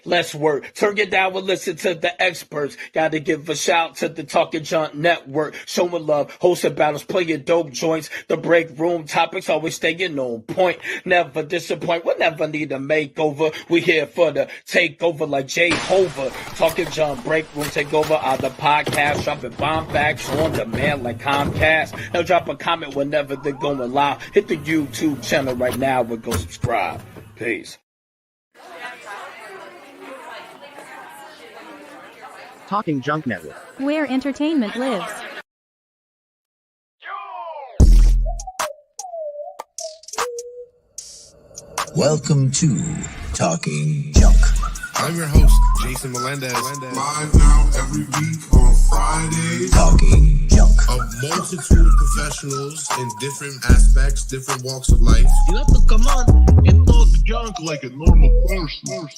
Let's work. Turn it down and listen to the experts. Gotta give a shout to the Talking Junk Network. Showing love, hosting battles, playing dope joints. The break room topics always staying on point. Never disappoint. We'll never need a makeover. We here for the takeover like Jehovah. Talking Junk break room takeover. The podcast dropping bomb facts on demand like Comcast. Now drop a comment whenever they're going live. Hit the YouTube channel right now and go subscribe. Peace. Talking Junk Network, where entertainment lives. Welcome to Talking Junk. I'm your host, Jason Melendez. Live now every week on Fridays. Talking Junk. A multitude of professionals in different aspects, different walks of life. You have to come on and talk junk like a normal person.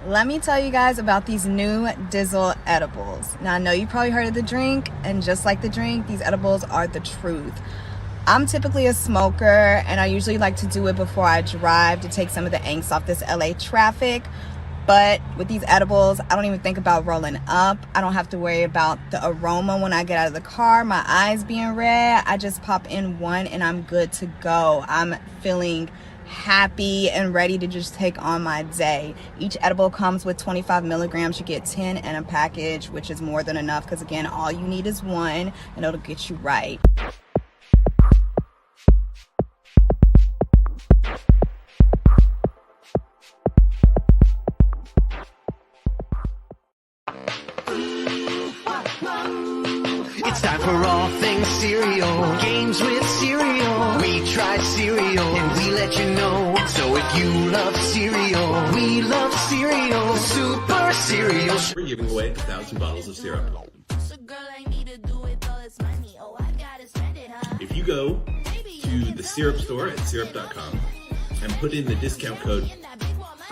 Let me tell you guys about these new Dizzle edibles. Now, I know you probably heard of the drink, and just like the drink, these edibles are the truth. I'm typically a smoker, and I usually like to do it before I drive to take some of the angst off this LA traffic. But with these edibles, I don't even think about rolling up. I don't have to worry about the aroma when I get out of the car, my eyes being red. I just pop in one and I'm good to go. I'm feeling happy and ready to just take on my day. Each edible comes with 25 milligrams. You get 10 in a package, which is more than enough because, again, all you need is one and it'll get you right. It's time for all things cereal, games with cereal. We try cereal and we let you know. So if you love cereal, we love cereal. Super cereal. We're giving away 1,000 bottles of syrup. If you go to the syrup store at syrup.com and put in the discount code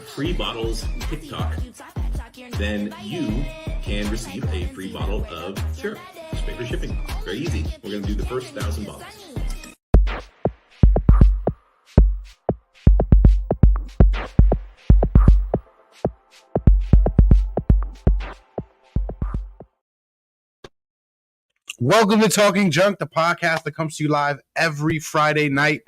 free bottles TikTok, then you can receive a free bottle of syrup. Just pay for shipping. Very easy. We're going to do the first 1,000 bottles. Welcome to Talking Junk, the podcast that comes to you live every Friday night.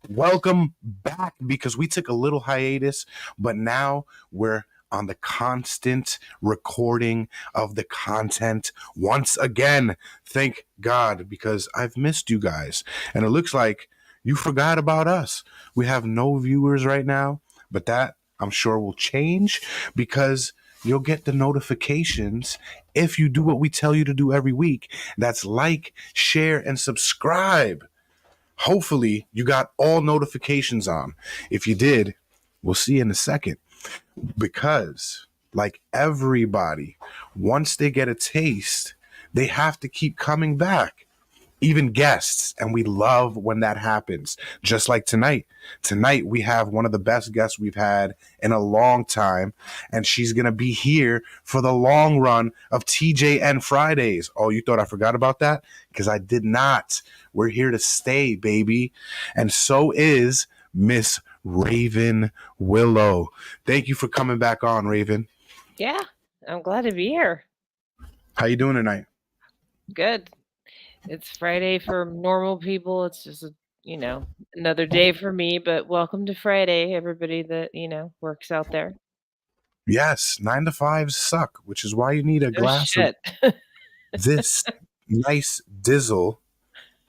Welcome back, because we took a little hiatus, but now we're on the constant recording of the content once again. Thank God, because I've missed you guys. And it looks like you forgot about us. We have no viewers right now, but that I'm sure will change, because you'll get the notifications if you do what we tell you to do every week. That's like, share, and subscribe. Hopefully you got all notifications on. If you did, we'll see you in a second. Because, like everybody, once they get a taste, they have to keep coming back. Even guests, and we love when that happens. Just like tonight. Tonight we have one of the best guests we've had in a long time, and she's going to be here for the long run of TJN Fridays. Oh, you thought I forgot about that? Because I did not. We're here to stay, baby. And so is Miss Raven Willow. Thank you for coming back on, Raven. Yeah, I'm glad to be here. How you doing tonight? Good. It's Friday for normal people. It's just, another day for me, but welcome to Friday, everybody that, works out there. Yes, 9 to 5s suck, which is why you need a glass of this nice Dizzle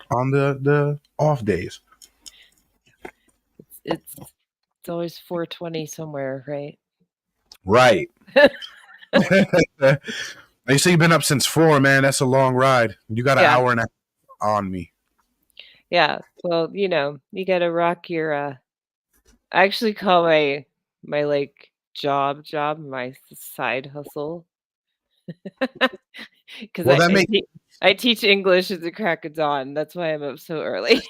on the off days. It's always 4:20 somewhere, right? Right. You say you've been up since 4, man. That's a long ride. You got an hour and a half on me. Yeah. Well, you got to rock your. I actually call my like job my side hustle. Because I teach English at the crack of dawn. That's why I'm up so early.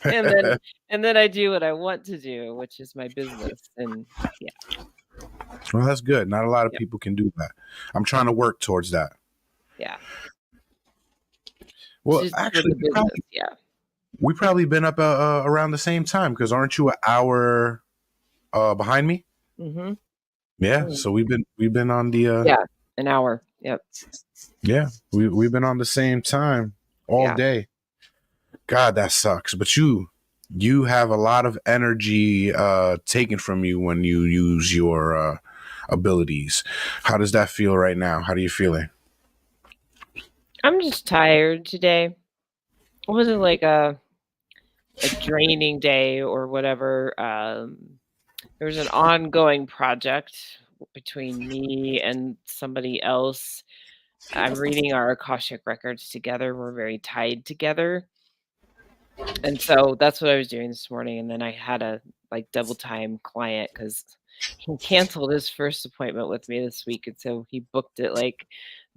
and then I do what I want to do, which is my business. And yeah. Well, that's good. Not a lot of people can do that. I'm trying to work towards that. Yeah. Well, actually, We probably been up around the same time because aren't you an hour behind me? Mm-hmm. Yeah, so we've been on the Yeah, an hour. Yep. yeah, we've been on the same time all Yeah. day. God, that sucks. But you have a lot of energy taken from you when you use your abilities. How does that feel right now? How do you feeling? I'm just tired today. It wasn't like a draining day or whatever. There was an ongoing project between me and somebody else. I'm reading our Akashic records together. We're very tied together. And so that's what I was doing this morning. And then I had a like double time client because he canceled his first appointment with me this week. And so he booked it like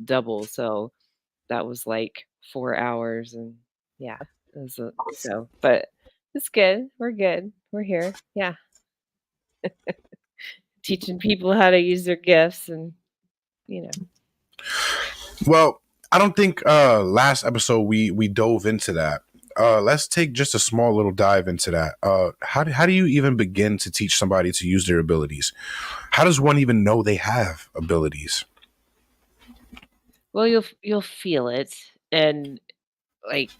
double. So that was like 4 hours. And yeah, it was but it's good. We're good. We're here. Yeah. Teaching people how to use their gifts and, you know. Well, I don't think last episode we dove into that. Let's take just a small little dive into that. How do you even begin to teach somebody to use their abilities? How does one even know they have abilities? Well, you'll feel it, and like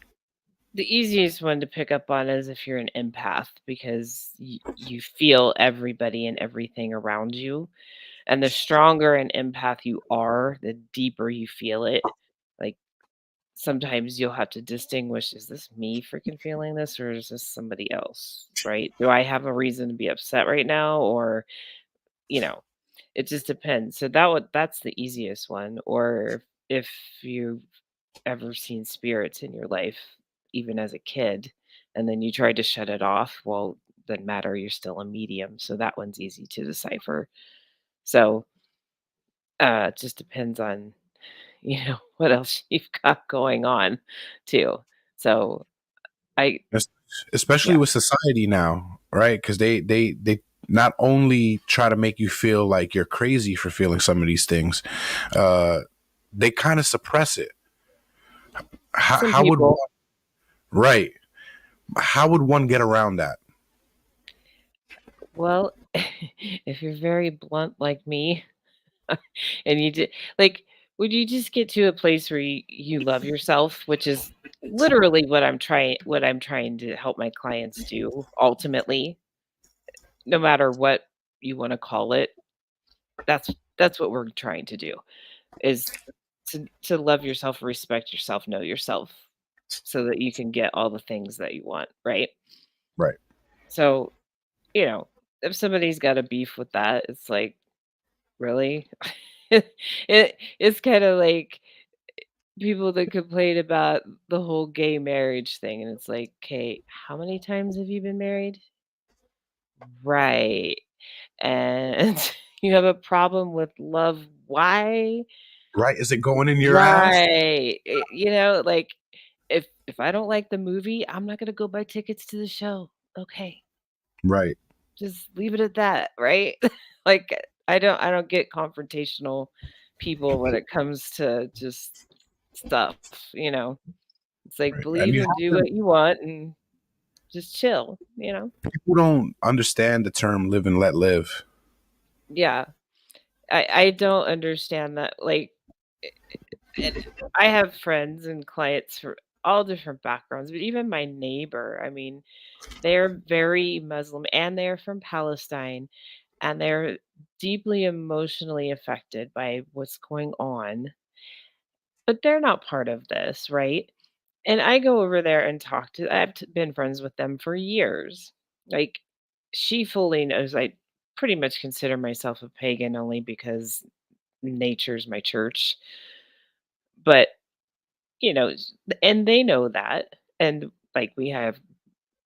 the easiest one to pick up on is if you're an empath because you feel everybody and everything around you, and the stronger an empath you are, the deeper you feel it. Like sometimes you'll have to distinguish: is this me freaking feeling this, or is this somebody else? Right? Do I have a reason to be upset right now, or you know, it just depends. So that's the easiest one. Or if you've ever seen spirits in your life, even as a kid, and then you tried to shut it off, well, doesn't matter, you're still a medium. So that one's easy to decipher. So it just depends on, what else you've got going on too. So I Especially yeah. with society now, right? Because they not only try to make you feel like you're crazy for feeling some of these things, uh, they kind of suppress it. Some How would one, people, right? How would one get around that? well, if you're very blunt like me, and you did like, would you just get to a place where you love yourself, which is literally what I'm trying to help my clients do ultimately, no matter what you want to call it. That's what we're trying to do is to love yourself, respect yourself, know yourself so that you can get all the things that you want, right? Right. So, you know, if somebody's got a beef with that, it's like, really? It's kind of like people that complain about the whole gay marriage thing, and it's like, "Okay, how many times have you been married?" Right, and you have a problem with love, why? Right. Is it going in your ass? Right, like, if I don't like the movie, I'm not gonna go buy tickets to the show. Okay, Right. just leave it at that, right? Like, I don't get confrontational people when it comes to just stuff, you know? It's like, Right. And believe you and have do to. what you want and just chill, you know? People don't understand the term "live and let live." Yeah. I don't understand that, like, and I have friends and clients for all different backgrounds, but even my neighbor, I mean, they're very Muslim and they're from Palestine, and they're deeply emotionally affected by what's going on, but they're not part of this, right? And I go over there and talk to been friends with them for years. Like, she fully knows I pretty much consider myself a pagan only because nature's my church. But, and they know that. And like we have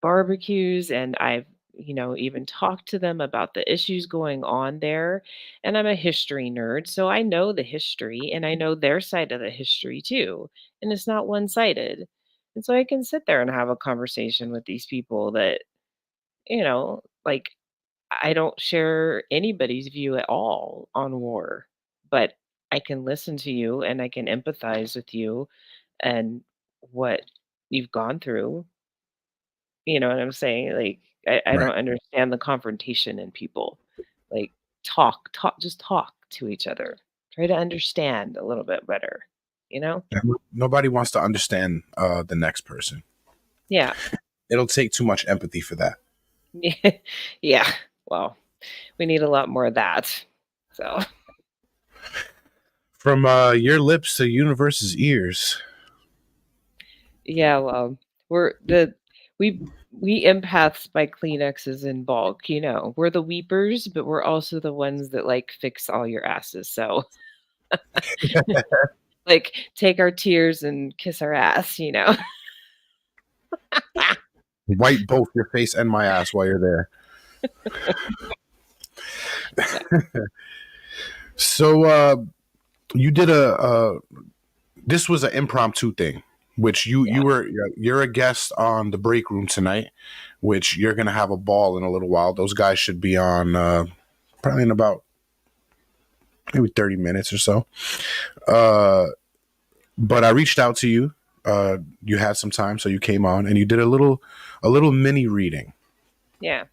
barbecues and I've, even talked to them about the issues going on there. And I'm a history nerd, so I know the history and I know their side of the history too. And it's not one-sided. And so I can sit there and have a conversation with these people that, like I don't share anybody's view at all on war, but I can listen to you and I can empathize with you and what you've gone through. You know what I'm saying? Like, I Right. don't understand the confrontation in people. Like, just talk to each other. Try to understand a little bit better, you know? Nobody wants to understand the next person. Yeah. It'll take too much empathy for that. Yeah. Well, we need a lot more of that. So, From your lips to universe's ears. yeah, well, we we empaths buy Kleenexes in bulk, you know. We're the weepers, but we're also the ones that like fix all your asses. So, like, take our tears and kiss our ass, you know. Wipe both your face and my ass while you're there. So you did this was an impromptu thing, which you're a guest on the break room tonight, which you're gonna have a ball in a little while. Those guys should be on probably in about maybe 30 minutes or so. But I reached out to you. You had some time, so you came on and you did a little mini reading. Yeah.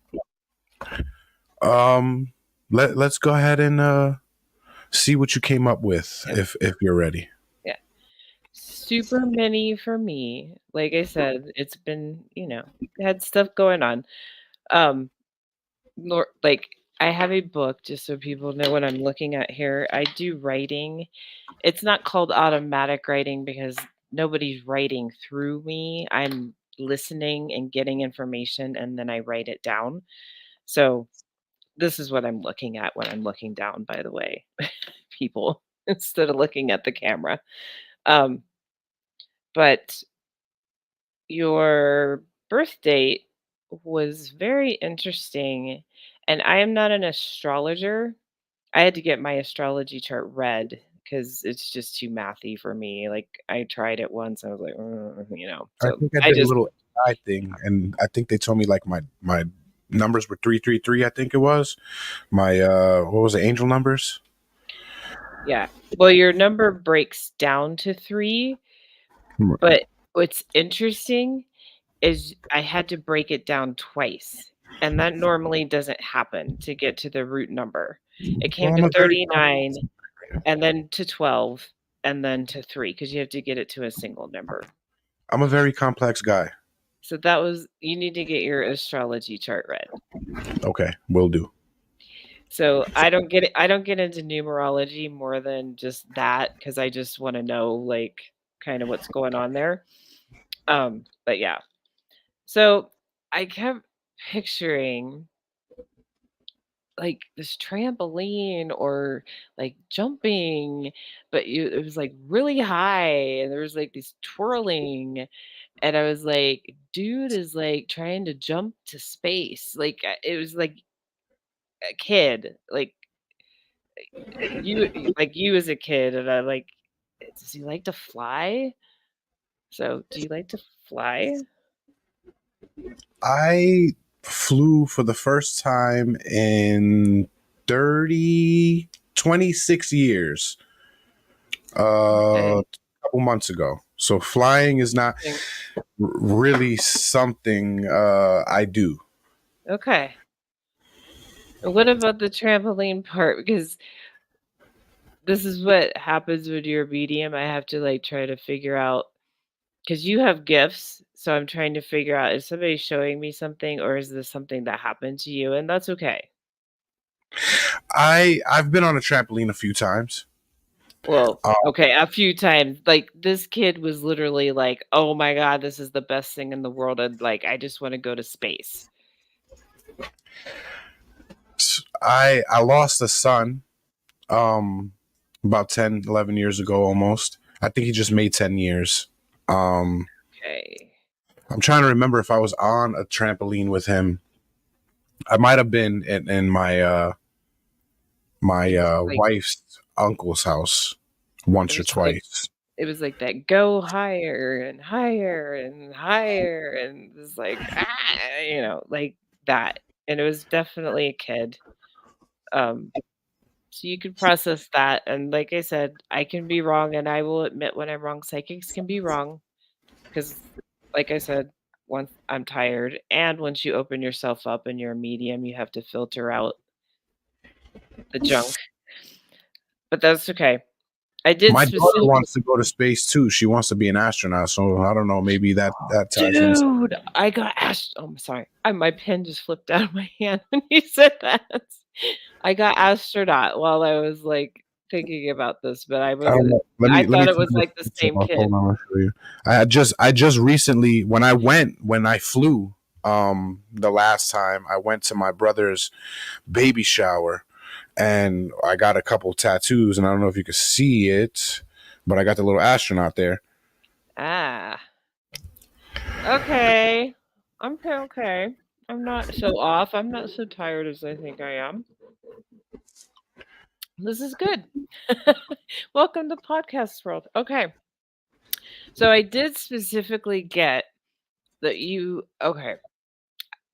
Let's go ahead and see what you came up with if you're ready. Yeah. Super mini for me. Like I said, it's been, you know, had stuff going on. Like, I have a book, just so people know what I'm looking at here. I do writing. It's not called automatic writing because nobody's writing through me. I'm listening and getting information, and then I write it down. So this is what I'm looking at when I'm looking down, by the way, people, instead of looking at the camera. Um, but your birth date was very interesting, and I am not an astrologer. I had to get my astrology chart read because it's just too mathy for me. Like, I tried it once, I was like, you know. I So think I I did a just little AI thing, and I think they told me like my numbers were 333. I think it was my what was the angel numbers? yeah. Well, your number breaks down to 3, but what's interesting is I had to break it down twice, and that normally doesn't happen to get to the root number. It came Well, to 39, and then to 12, and then to 3 because you have to get it to a single number. I'm a very complex guy. So that was you need to get your astrology chart read. Okay, will do. So I don't get into numerology more than just that because I just want to know like kind of what's going on there. But yeah. So I kept picturing like this trampoline or like jumping, but it was like really high and there was like this twirling, and I was like, dude is like trying to jump to space. Like it was like a kid, like you as a kid, and I like, does he like to fly? So do you like to fly? I flew for the first time in 26 years. Okay. A couple months ago. So flying is not really something I do. Okay. What about the trampoline part? Because this is what happens when you're a medium. I have to like try to figure out because you have gifts. So I'm trying to figure out is somebody showing me something or is this something that happened to you? And that's okay. I've been on a trampoline a few times. Well, okay, a few times. Like this kid was literally like, "Oh my god, this is the best thing in the world," and like, I just want to go to space. I lost a son about 10, 11 years ago almost. I think he just made 10 years. Okay. I'm trying to remember if I was on a trampoline with him. I might have been in my wife's uncle's house once or twice. It was like that go higher and higher and higher and it's like you know, like that. And it was definitely a kid. So you could process that, and like I said, I can be wrong, and I will admit when I'm wrong. Psychics can be wrong because, like I said, once I'm tired, and once you open yourself up and you're a medium, you have to filter out the junk. But that's okay. I did My daughter specifically. wants to go to space too. She wants to be an astronaut. So I don't know. Maybe that ties in. Dude, I got oh, I'm sorry. My pen just flipped out of my hand when you said that. I got astronaut while I was like thinking about this, but I I don't wasn't. know. I Let me thought it tell was you. like the same kid. Hold on, I'll show you. I just recently when I flew the last time I went to my brother's baby shower and I got a couple tattoos and I don't know if you could see it, but I got the little astronaut there. Ah. Okay. I'm okay. I'm not so off. I'm not so tired as I think I am. This is good. Welcome to podcast world. Okay. So I did specifically get that you okay.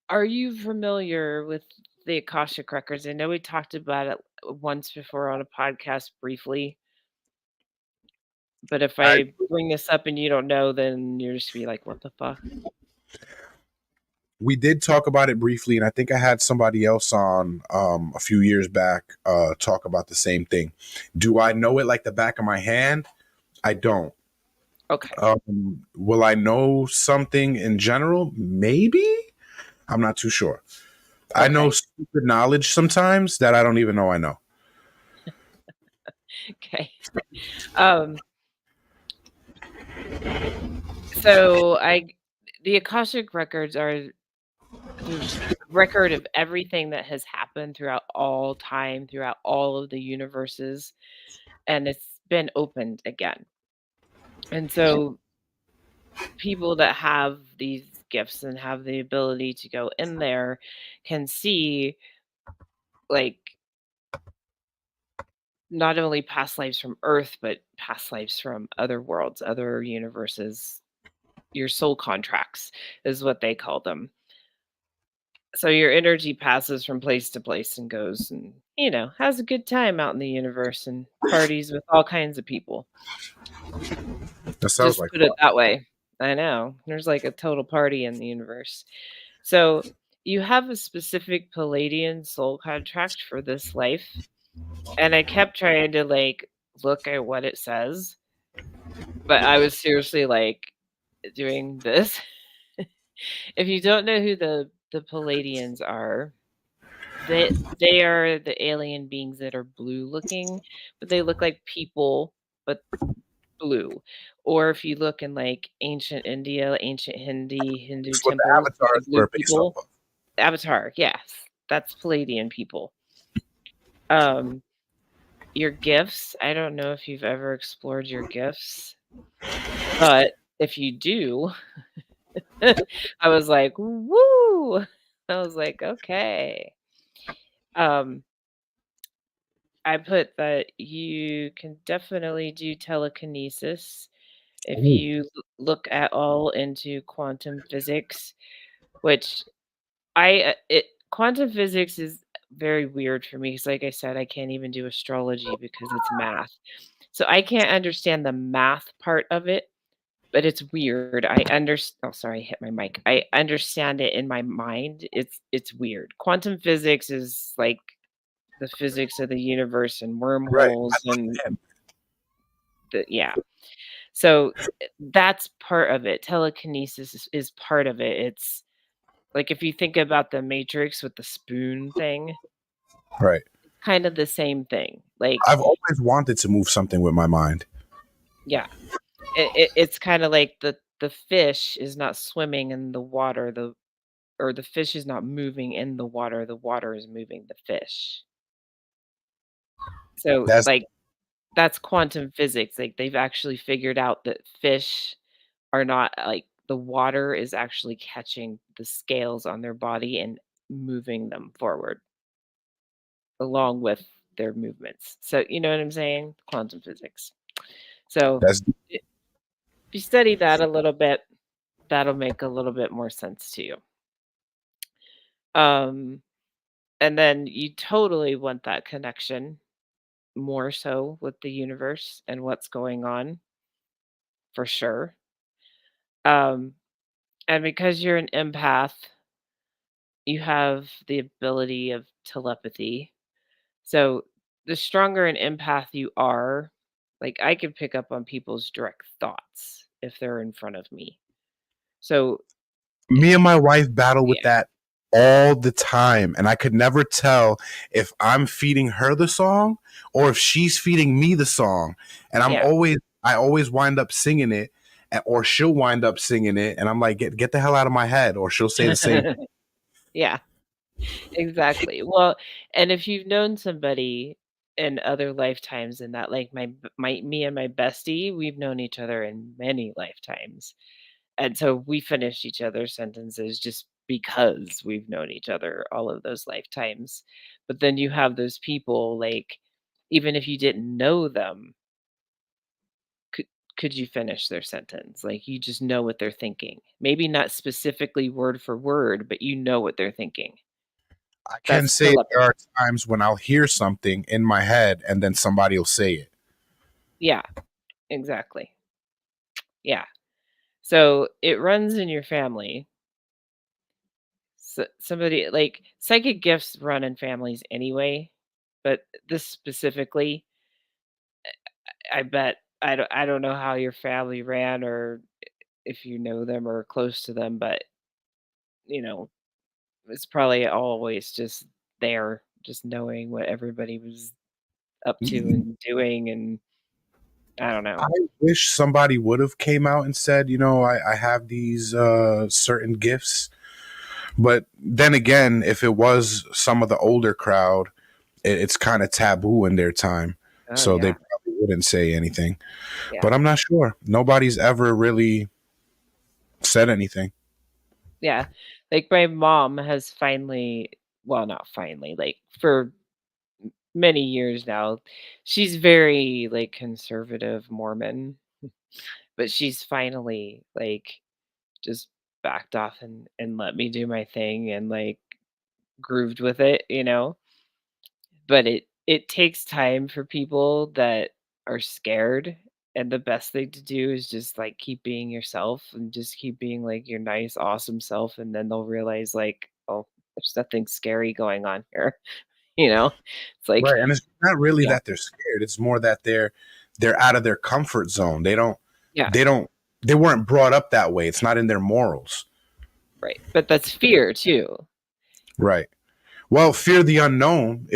Are you familiar with the Akashic records? I know we talked about it once before on a podcast briefly, but if I I bring this up and you don't know, then you're just be like, "What the fuck?" We did talk about it briefly, and I think I had somebody else on a few years back talk about the same thing. Do I know it like the back of my hand? I don't. Okay. Will I know something in general? Maybe. I'm not too sure. I know Okay. stupid knowledge sometimes that I don't even know I know. Okay. So the Akashic records are the record of everything that has happened throughout all time, throughout all of the universes, and it's been opened again. And so people that have these gifts and have the ability to go in there can see like not only past lives from Earth, but past lives from other worlds, other universes. Your soul contracts is what they call them. So your energy passes from place to place and goes and, has a good time out in the universe and parties with all kinds of people. That sounds Just like put it that way. I know. There's like a total party in the universe. So you have a specific Palladian soul contract for this life. And I kept trying to like look at what it says, but I was seriously like doing this. If you don't know who the Palladians are, they are the alien beings that are blue looking, but they look like people, but blue. Or if you look in like ancient India, ancient Hindu it's what the temples with the avatars blue were based off people, of. Avatar, yes, that's Palladian people. Um, your gifts, I don't know if you've ever explored your gifts, but if you do, I was like, "Woo!" I was like, "Okay." Um, I put that you can definitely do telekinesis if Ooh, you look at all into quantum physics, which quantum physics is very weird for me because, like I said, I can't even do astrology because it's math. So I can't understand the math part of it, but it's weird. Oh, sorry, I hit my mic. I understand it in my mind. It's weird. Quantum physics is like the physics of the universe and right. wormholes I and understand. yeah. So that's part of it. Telekinesis is part of it. It's like if you think about the Matrix with the spoon thing, Right. kind of the same thing. Like, I've always wanted to move something with my mind. yeah, it's kind of like the fish is not swimming in the water. The fish is not moving in the water. The water is moving the fish. So That's like that's quantum physics. Like they've actually figured out that fish are not like the water is actually catching the scales on their body and moving them forward along with their movements. So, you know what I'm saying? Quantum physics. So, that's if you study that a little bit, that'll make a little bit more sense to you. Um, and then you totally want that connection more so with the universe and what's going on for sure. Um, And because you're an empath, you have the ability of telepathy. So the stronger an empath you are, like I can pick up on people's direct thoughts if they're in front of me. So Me and my wife battle with yeah, that all the time, and I could never tell if I'm feeding her the song or if she's feeding me the song. And yeah, I always wind up singing it, or she'll wind up singing it, and I'm like, get the hell out of my head, or she'll say the same. yeah, exactly. Well, and if you've known somebody in other lifetimes, and that like my me and my bestie, we've known each other in many lifetimes. And so we finish each other's sentences just because we've known each other all of those lifetimes. But then you have those people, like, even if you didn't know them, could could you finish their sentence? Like, you just know what they're thinking. Maybe not specifically word for word, but you know what they're thinking. I can That's say there are telepathy. times when I'll hear something in my head and then somebody will say it. Yeah, exactly. Yeah. So it runs in your family. Somebody like psychic gifts run in families anyway, but this specifically, I bet I don't know how your family ran or if you know them or close to them, but you know, it's probably always just there, just knowing what everybody was up to and doing, and I don't I know. wish somebody would have came out and said, I have these certain gifts. But then again, if it was some of the older crowd, it's kind of taboo in their time. Oh So they yeah, probably wouldn't say anything. yeah, But I'm not sure. Nobody's ever really said anything. yeah. Like my mom has finally, well, not finally, like for many years now. She's very, like, conservative Mormon, but she's finally, like, just backed off and let me do my thing and, like, grooved with it, you know? But it takes time for people that are scared, and the best thing to do is just, like, keep being yourself and just keep being, like, your nice, awesome self, and then they'll realize, like, "Oh, there's nothing scary going on here," you know? It's like Right. And it's not really yeah, that they're scared. It's more that they're out of their comfort zone. yeah. They don't they weren't brought up that way. It's not in their morals. Right, but that's fear too. Right. Well, fear the unknown.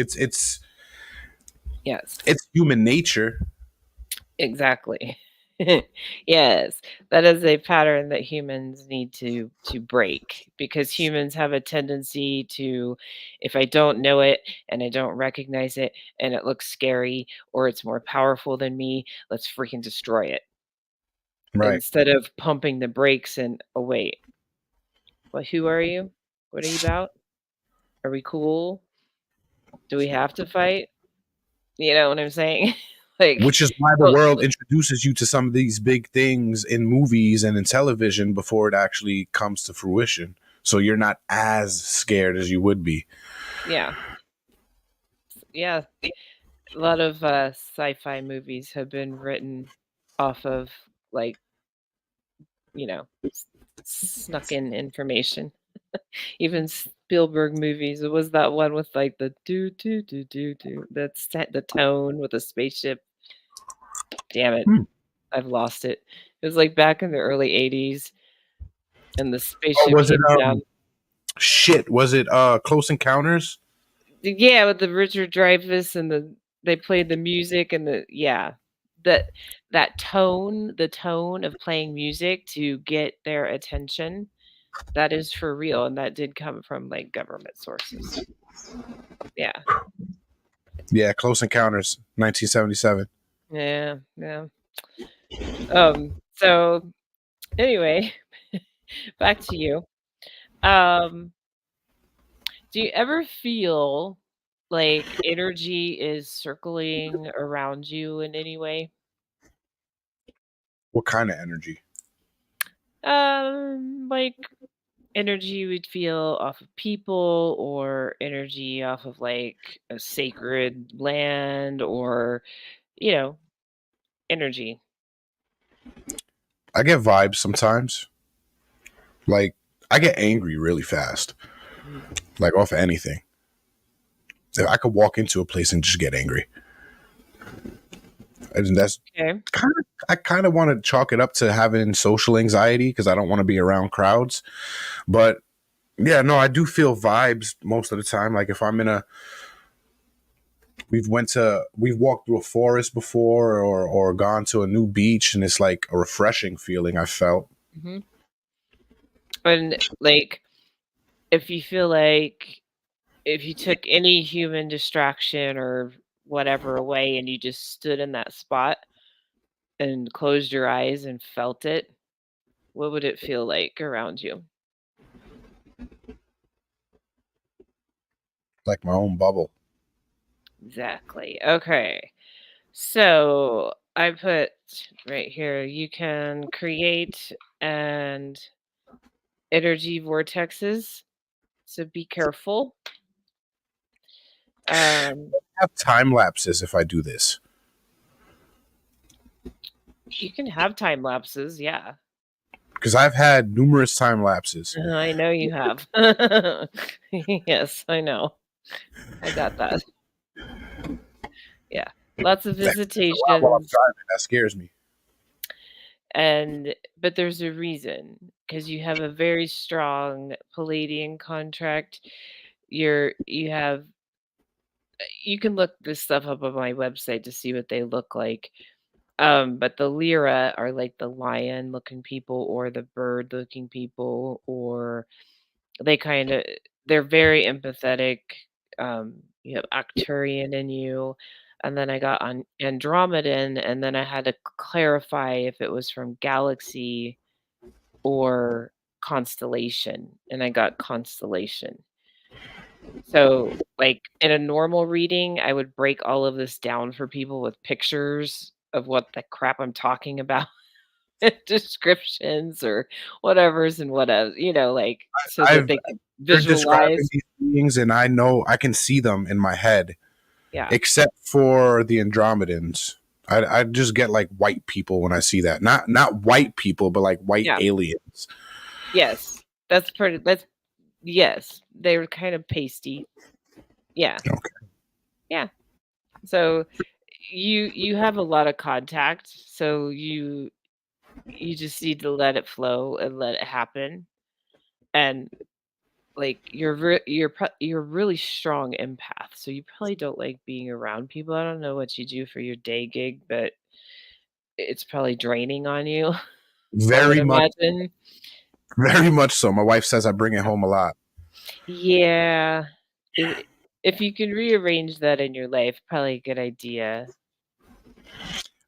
Yes, It's human nature. exactly. Yes, that is a pattern that humans need to break because humans have a tendency to, if I don't know it and I don't recognize it and it looks scary or it's more powerful than me, let's freaking destroy it Right. instead of pumping the brakes and, "Oh, wait, what who are you? What are you about? Are we cool? Do we have to fight?" You know what I'm saying? Like, Which is why the well world introduces you to some of these big things in movies and in television before it actually comes to fruition. So you're not as scared as you would be. yeah, yeah. A lot of, sci-fi movies have been written off of, like, you know, snuck in information. Even Spielberg movies, it was that one with, like, the do do do do do, that's the tone with the spaceship. Damn it, Hmm. I've lost it. It was, like, back in the early '80s, and the Oh, spaceship was it came down. shit? Was it Close Encounters? Yeah, with the Richard Dreyfuss and they played the music and that that tone, the tone of playing music to get their attention, that is for real, and that did come from, like, government sources. Yeah. Yeah, Close Encounters, 1977. Yeah, yeah. So anyway, back to you. Um, do you ever feel like energy is circling around you in any way? What kind of energy? Like energy you would feel off of people or energy off of like a sacred land or, you know, energy. I get vibes sometimes. Like, I get angry really fast, like off of anything. If I could walk into a place and just get angry. And that's Okay. I kind of want to chalk it up to having social anxiety because I don't want to be around crowds. But yeah, no, I do feel vibes most of the time. Like if I'm in a, we've walked through a forest before, or gone to a new beach, and it's like a refreshing feeling I felt. Mm-hmm. And like, if you feel like if you took any human distraction or whatever away and you just stood in that spot and closed your eyes and felt it, what would it feel like around you? Like my own bubble. Exactly. Okay. So I put right here, you can create and energy vortexes. So be careful. I have time lapses if I do this. You can have time lapses, yeah. Because I've had numerous time lapses. I know you have. Yes, I know. I got that. Yeah. Lots of While I'm visitations. driving, that scares me. But there's a reason, because you have a very strong Palladian contract. You can look this stuff up on my website to see what they look like. But the Lyra are like the lion looking people or the bird looking people, or they're very empathetic. You have Arcturian in you, and then I got on Andromedan, and then I had to clarify if it was from galaxy or constellation, and I got constellation. So, like, in a normal reading, I would break all of this down for people with pictures of what the crap I'm talking about, descriptions or whatever's and whatever, like, so that they could You're describing visualize. these beings, and I know I can see them in my head, Yeah. except for the Andromedans. I just get like white people when I see that. Not white people, but like white Yeah. aliens. Yes. Yes. They were kind of pasty. Yeah. Okay. Yeah. So you have a lot of contact, so you just need to let it flow and let it happen. And like you're a really strong empath, so you probably don't like being around people. I don't know what you do for your day gig, but it's probably draining on you. I would Very much, imagine. very much so. My wife says I bring it home a lot. Yeah. If you can rearrange that in your life, probably a good idea.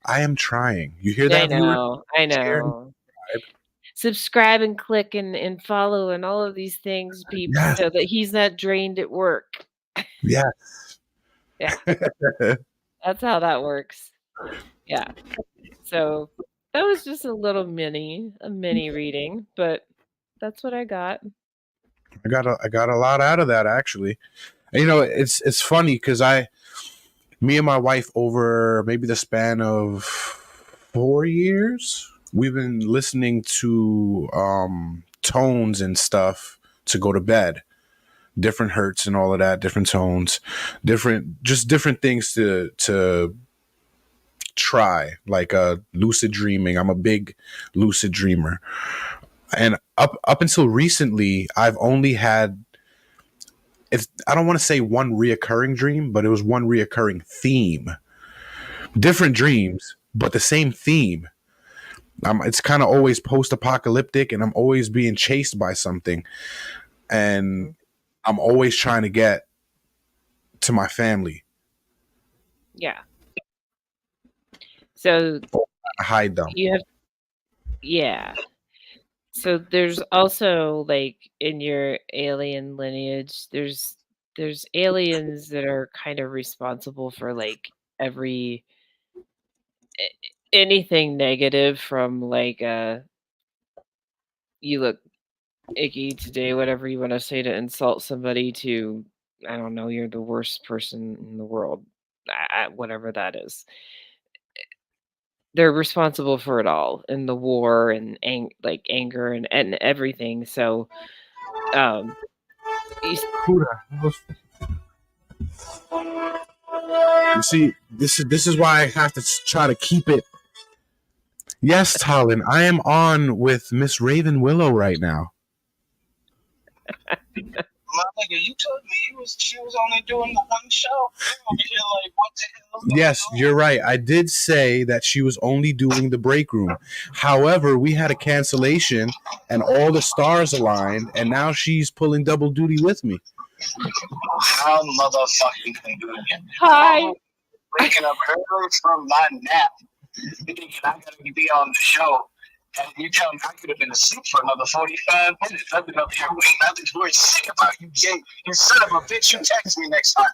I am trying. You hear I that, viewer? know. I Share and know. subscribe. Subscribe and click and follow and all of these things, people, Yes. so that he's not drained at work. Yes. Yeah. That's how that works. Yeah. So that was just a mini reading, but that's what I got. I got a lot out of that, actually. And, it's funny because me and my wife, over maybe the span of 4 years, we've been listening to tones and stuff to go to bed, different hertz and all of that, different tones, different things to try, like lucid dreaming. I'm a big lucid dreamer, and up until recently, I've only had, I don't want to say one reoccurring dream, but it was one reoccurring theme. Different dreams, but the same theme. It's kind of always post-apocalyptic, and I'm always being chased by something, and I'm always trying to get to my family. Yeah. So I hide them. Yeah. So there's also, like, in your alien lineage, there's aliens that are kind of responsible for like anything negative, from like you look icky today, whatever you want to say to insult somebody, to I don't know, you're the worst person in the world, whatever that is. they're responsible for it all in the war and like anger and everything. So, um, Who the You see, this is why I have to try to keep it. Yes, Talon, I am on with Miss Raven Willow right now. My nigga, you told me she was only doing the one show. I'm over here like, what the hell? Yes, you're right. I did say that she was only doing the break room. However, we had a cancellation and all the stars aligned, and now she's pulling double duty with me. How motherfucking convenient. Hi. I'm waking up early from my nap, thinking I gotta be on the show. And you tell me I could have been asleep for another 45 minutes. I've been up here waiting. I've been worried sick about you, Jay. You son of a bitch, you text me next time.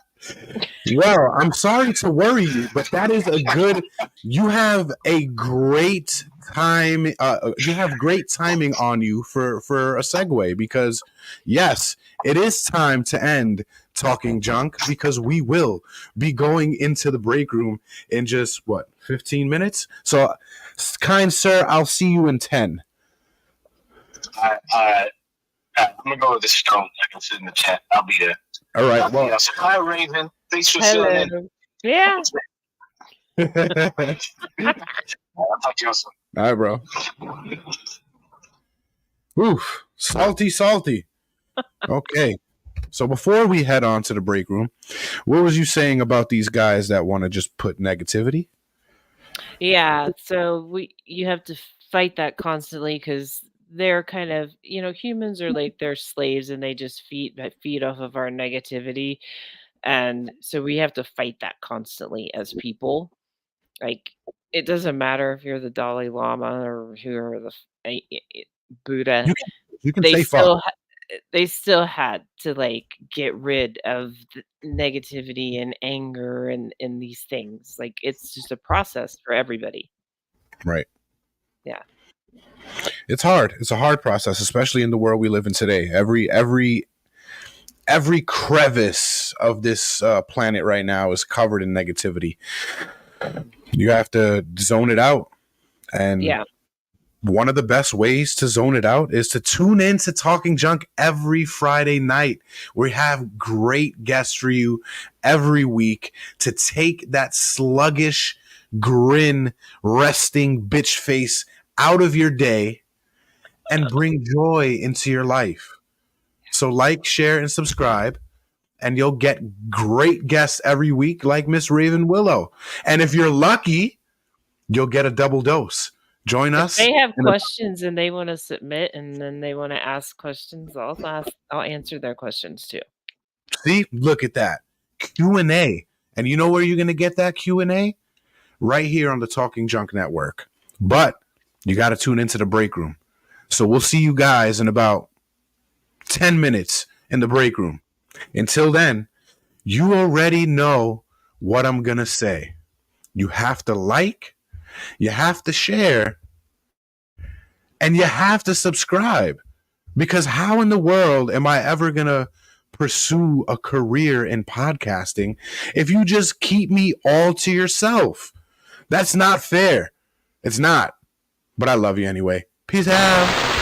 Well, I'm sorry to worry you, but that is a good. You have a great time. You have great timing on you for a segue because, yes, it is time to end talking junk because we will be going into the break room in just 15 minutes. So, kind sir, I'll see you in 10. I'm gonna go with the stone. I can sit in the chat. I'll be there. All right. Well, hi Raven. Thanks for sitting in. Yeah. I'll talk to you soon. All right, bro. Oof, salty. Okay. So before we head on to the break room, what was you saying about these guys that want to just put negativity? Yeah, so you have to fight that constantly because they're kind of, humans are like they're slaves and they just feed off of our negativity. And so we have to fight that constantly as people. Like, it doesn't matter if you're the Dalai Lama or who are the Buddha. You can say fuck. They still had to like get rid of the negativity and anger and these things. Like, it's just a process for everybody. Right. Yeah. It's hard. It's a hard process, especially in the world we live in today. Every crevice of this planet right now is covered in negativity. You have to zone it out. And yeah. One of the best ways to zone it out is to tune in to Talking Junk every Friday night. We have great guests for you every week to take that sluggish, grin, resting bitch face out of your day and bring joy into your life. So like, share, and subscribe, and you'll get great guests every week like Miss Raven Willow. And if you're lucky, you'll get a double dose. Join us. If they have questions and they want to submit and then they want to ask questions, I'll answer their questions too. See, look at that. Q&A. And you know where you're going to get that Q&A? Right here on the Talking Junk Network. But you got to tune into the break room. So we'll see you guys in about 10 minutes in the break room. Until then, you already know what I'm going to say. You have to like, you have to share, and you have to subscribe. Because how in the world am I ever going to pursue a career in podcasting if you just keep me all to yourself? That's not fair. It's not. But I love you anyway. Peace out.